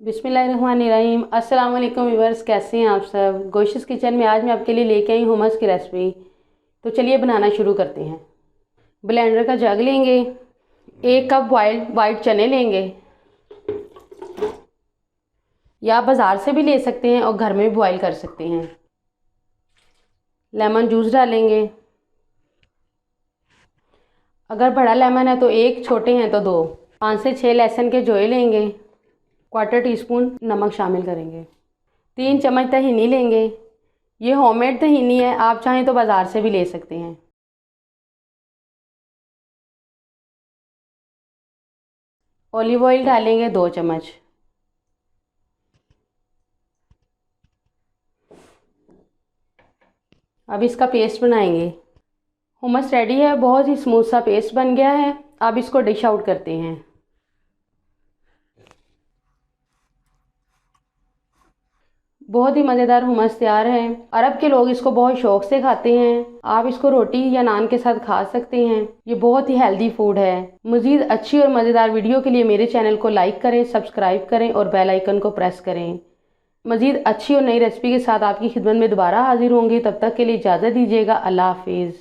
बिस्मिल्लाहिर्रहमानिर्रहीम। अस्सलाम वालेकुम व्यूअर्स, कैसे हैं आप सब। गोशिस किचन में आज मैं आपके लिए लेके आई हुमस की रेसिपी। तो चलिए बनाना शुरू करते हैं। ब्लेंडर का जग लेंगे, 1 कप बॉइल्ड वाइट चने लेंगे, या बाज़ार से भी ले सकते हैं और घर में भी बॉईल कर सकते हैं। लेमन जूस डालेंगे, अगर बड़ा लेमन है तो 1, छोटे हैं तो 2। 5 से 6 लहसुन के जोए लेंगे, 1/4 टीस्पून नमक शामिल करेंगे। 3 चम्मच तहीनी लेंगे, ये होममेड तहीनी है, आप चाहें तो बाज़ार से भी ले सकते हैं। ऑलिव ऑयल डालेंगे 2 चम्मच। अब इसका पेस्ट बनाएंगे। हुमस रेडी है, बहुत ही स्मूथ सा पेस्ट बन गया है। अब इसको डिश आउट करते हैं। बहुत ही मज़ेदार हुमस तैयार है। अरब के लोग इसको बहुत शौक से खाते हैं। आप इसको रोटी या नान के साथ खा सकते हैं। ये बहुत ही हेल्दी फूड है। मज़ीद अच्छी और मज़ेदार वीडियो के लिए मेरे चैनल को लाइक करें, सब्सक्राइब करें और बेल आइकन को प्रेस करें। मज़ीद अच्छी और नई रेसिपी के साथ आपकी खिदमत में दोबारा हाजिर होंगी। तब तक के लिए इजाज़त दीजिएगा। अल्लाह हाफिज़।